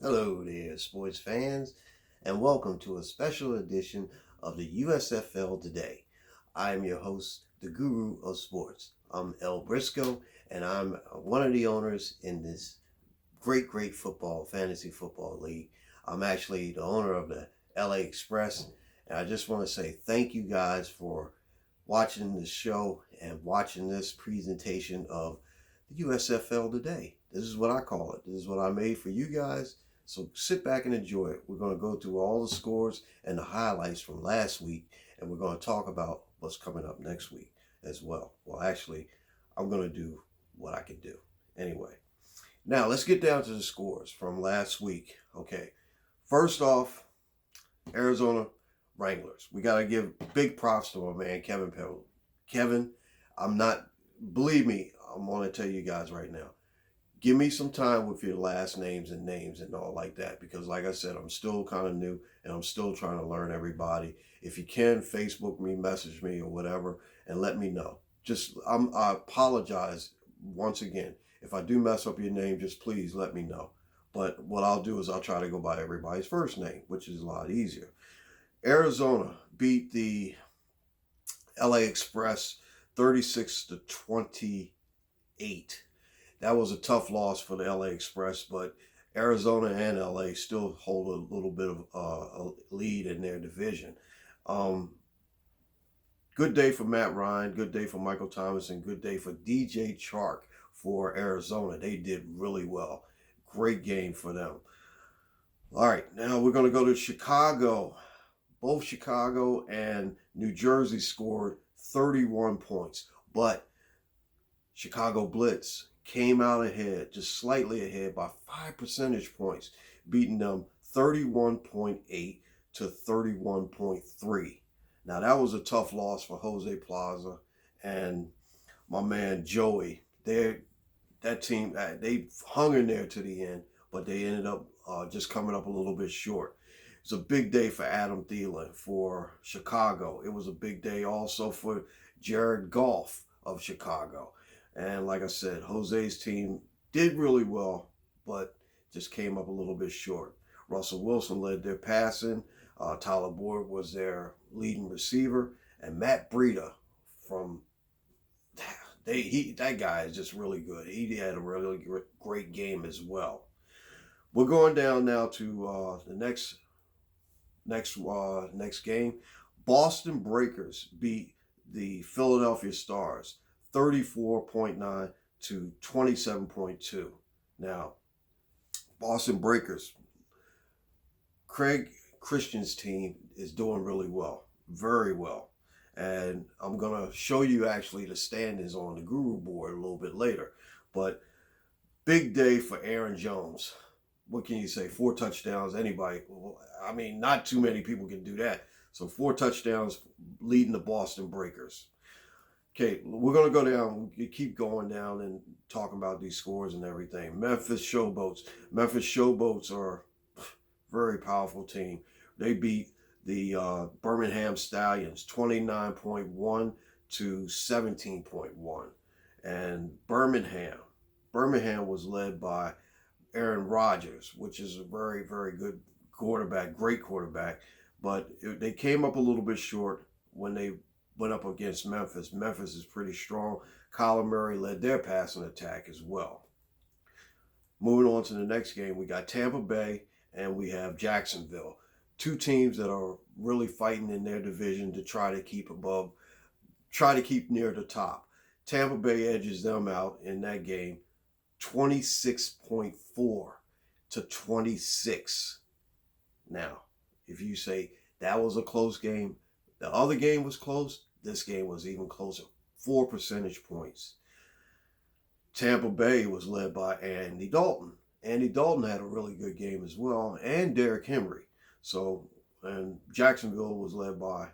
Hello there, sports fans, and welcome to a special edition of the USFL Today. I'm your host, the Guru of Sports. I'm El Briscoe, and I'm one of the owners in this great fantasy football league. I'm actually the owner of the LA Express, and I just want to say thank you guys for watching the show and watching this presentation of the USFL Today. This is what I call it. This is what I made for you guys. So sit back and enjoy it. We're going to go through all the scores and the highlights from last week, and we're going to talk about what's coming up next week as well. Well, actually, I'm going to do what I can do. Anyway, now let's get down to the scores from last week. Okay, first off, Arizona Wranglers. We got to give big props to my man, Kevin Pebble. Kevin, believe me, I'm going to tell you guys right now. Give me some time with your last names and all like that, because like I said, I'm still kind of new and I'm still trying to learn everybody. If you can, Facebook me, message me or whatever, and let me know. I apologize once again. If I do mess up your name, just please let me know. But what I'll do is I'll try to go by everybody's first name, which is a lot easier. Arizona beat the LA Express 36-28. That was a tough loss for the LA Express, but Arizona and LA still hold a little bit of a lead in their division. Good day for Matt Ryan, good day for Michael Thomas, and good day for DJ Chark for Arizona. They did really well. Great game for them. All right, now we're going to go to Chicago. Both Chicago and New Jersey scored 31 points, but Chicago Blitz came out ahead, just slightly ahead by 5 percentage points, beating them 31.8 to 31.3. Now, that was a tough loss for Jose Plaza and my man Joey. That team, they hung in there to the end, but they ended up just coming up a little bit short. It's a big day for Adam Thielen for Chicago. It was a big day also for Jared Goff of Chicago. And like I said, Jose's team did really well, but just came up a little bit short. Russell Wilson led their passing. Tyler Boyd was their leading receiver. And Matt Breida that guy is just really good. He had a really great game as well. We're going down now to the next game. Boston Breakers beat the Philadelphia Stars 34.9 to 27.2. Now, Boston Breakers, Craig Christian's team is doing really well, very well. And I'm going to show you actually the standings on the Guru board a little bit later. But big day for Aaron Jones. What can you say? 4 touchdowns, anybody. I mean, not too many people can do that. So 4 touchdowns leading the Boston Breakers. Okay, we're going to go down. We keep going down and talking about these scores and everything. Memphis Showboats. Memphis Showboats are a very powerful team. They beat the Birmingham Stallions 29.1 to 17.1. And Birmingham was led by Aaron Rodgers, which is a very, very good quarterback, great quarterback. But they came up a little bit short when they went up against Memphis. Memphis is pretty strong. Kyler Murray led their passing attack as well. Moving on to the next game, we got Tampa Bay and we have Jacksonville. 2 teams that are really fighting in their division to try to keep near the top. Tampa Bay edges them out in that game 26.4 to 26. Now, if you say that was a close game, the other game was close, this game was even closer, 4 percentage points. Tampa Bay was led by Andy Dalton. Andy Dalton had a really good game as well, and Derrick Henry. And Jacksonville was led by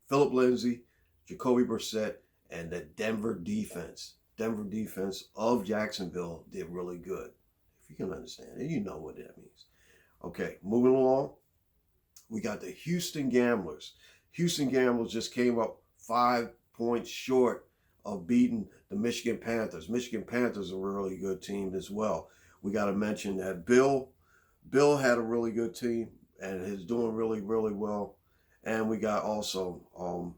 Philip Lindsay, Jacoby Brissett, and the Denver defense. Denver defense of Jacksonville did really good. If you can understand it, you know what that means. Okay, moving along, we got the Houston Gamblers. Houston Gamblers just came up 5 points short of beating the Michigan Panthers. Michigan Panthers are a really good team as well. We got to mention that Bill Bill had a really good team and is doing really, really well. And we got also from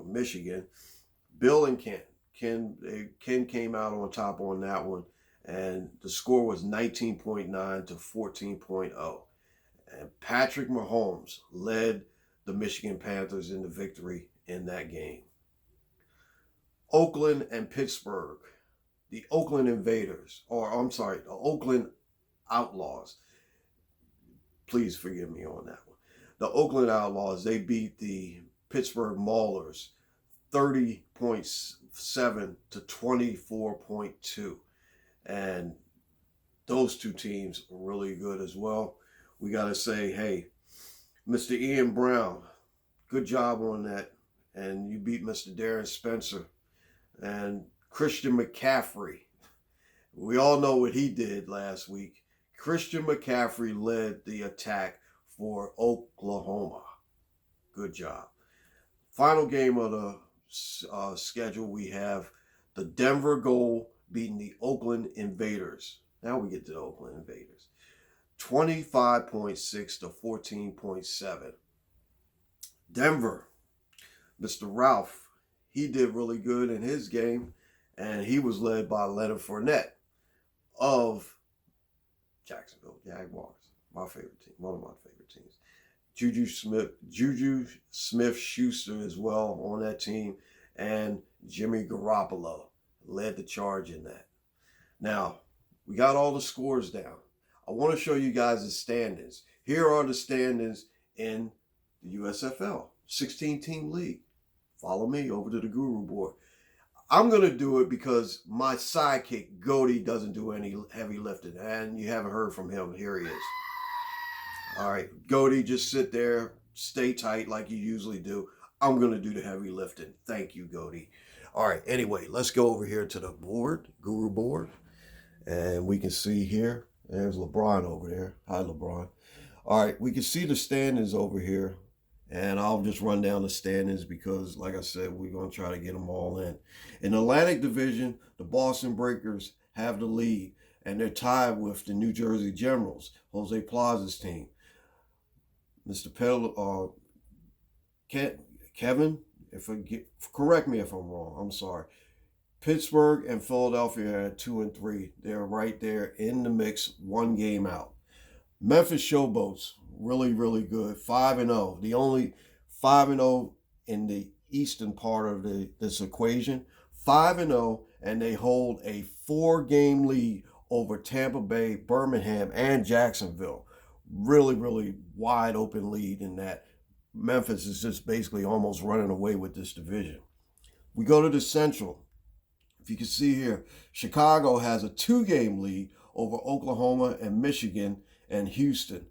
Michigan, Bill and Ken. Ken came out on top on that one, and the score was 19.9 to 14.0. And Patrick Mahomes led the Michigan Panthers in the victory in that game. Oakland and Pittsburgh, the Oakland Invaders, or I'm sorry, the Oakland Outlaws. Please forgive me on that one. The Oakland Outlaws, they beat the Pittsburgh Maulers 30.7 to 24.2. And those two teams are really good as well. We got to say, hey, Mr. Ian Brown, good job on that. And you beat Mr. Darren Spencer. And Christian McCaffrey, we all know what he did last week. Christian McCaffrey led the attack for Oklahoma. Good job. Final game of the schedule, we have the Denver Gold beating the Oakland Invaders. Now we get to the Oakland Invaders. 25.6 to 14.7. Denver, Mr. Ralph, he did really good in his game, and he was led by Leonard Fournette of Jacksonville Jaguars, my favorite team, one of my favorite teams. Juju Smith-Schuster as well on that team, and Jimmy Garoppolo led the charge in that. Now, we got all the scores down. I want to show you guys the standings. Here are the standings in the USFL, 16-team league. Follow me over to the Guru board. I'm going to do it because my sidekick, Goaty, doesn't do any heavy lifting. And you haven't heard from him. Here he is. All right, Goaty, just sit there. Stay tight like you usually do. I'm going to do the heavy lifting. Thank you, Goaty. All right, anyway, let's go over here to the board, Guru board. And we can see here, there's LeBron over there. Hi, LeBron. All right, we can see the standings over here. And I'll just run down the standings because, like I said, we're going to try to get them all in. In the Atlantic Division, the Boston Breakers have the lead, and they're tied with the New Jersey Generals, Jose Plaza's team. Mr. Kevin, correct me if I'm wrong. I'm sorry. Pittsburgh and Philadelphia are at 2 and 3. They're right there in the mix, one game out. Memphis Showboats, really, really good. 5-0. The only 5-0 in the eastern part of this equation. 5-0, and they hold a 4-game lead over Tampa Bay, Birmingham, and Jacksonville. Really, really wide open lead in that. Memphis is just basically almost running away with this division. We go to the Central. If you can see here, Chicago has a 2-game lead over Oklahoma and Michigan and Houston.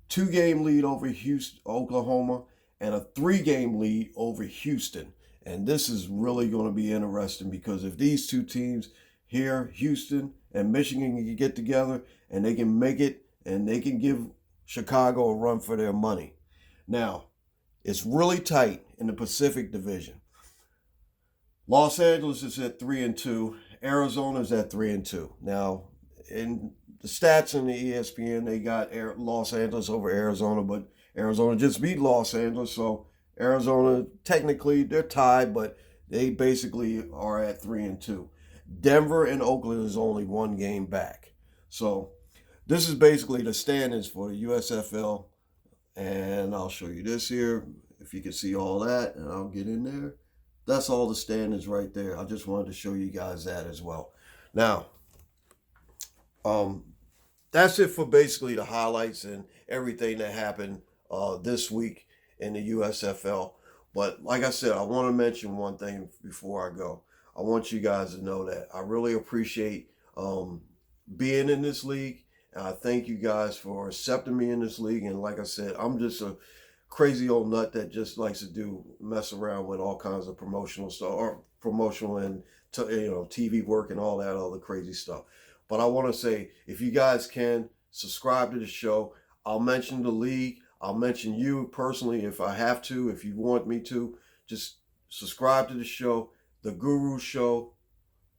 2-game lead over Houston, Oklahoma, and a 3-game lead over Houston. And this is really going to be interesting because if these two teams here, Houston and Michigan, can get together and they can make it and they can give Chicago a run for their money. Now, it's really tight in the Pacific Division. Los Angeles is at 3 and 2. Arizona is at 3 and 2. Now, in the stats in the ESPN, they got Los Angeles over Arizona, but Arizona just beat Los Angeles, so Arizona, technically, they're tied, but they basically are at 3 and 2. Denver and Oakland is only 1 game back. So this is basically the standings for the USFL, and I'll show you this here, if you can see all that, and I'll get in there. That's all the standings right there. I just wanted to show you guys that as well. Now, that's it for basically the highlights and everything that happened this week in the USFL. But like I said, I want to mention one thing before I go. I want you guys to know that I really appreciate being in this league. And I thank you guys for accepting me in this league. And like I said, I'm just a crazy old nut that just likes to mess around with all kinds of promotional stuff, or promotional and TV work and all that other crazy stuff. But I want to say, if you guys can subscribe to the show, I'll mention the league. I'll mention you personally if I have to, if you want me to. Just subscribe to the show, The Guru Show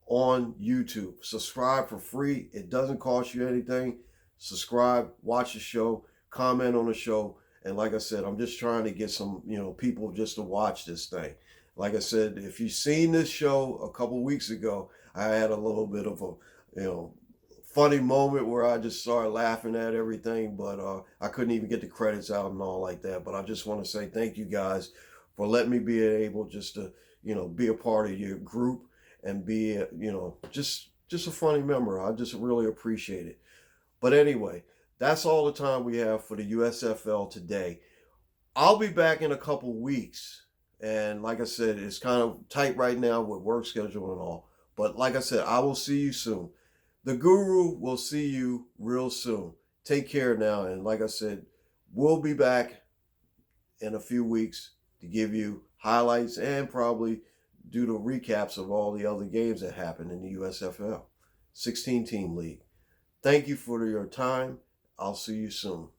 on YouTube. Subscribe for free. It doesn't cost you anything. subscribe, watch the show, comment on the show. And like I said, I'm just trying to get some, people just to watch this thing. Like I said, if you've seen this show a couple weeks ago, I had a little bit of a, funny moment where I just started laughing at everything, but I couldn't even get the credits out and all like that. But I just want to say thank you guys for letting me be able just to, be a part of your group and be, just a funny member. I just really appreciate it. But anyway, that's all the time we have for the USFL today. I'll be back in a couple weeks. And like I said, it's kind of tight right now with work schedule and all. But like I said, I will see you soon. The Guru will see you real soon. Take care now. And like I said, we'll be back in a few weeks to give you highlights and probably do the recaps of all the other games that happened in the USFL 16-team league. Thank you for your time. I'll see you soon.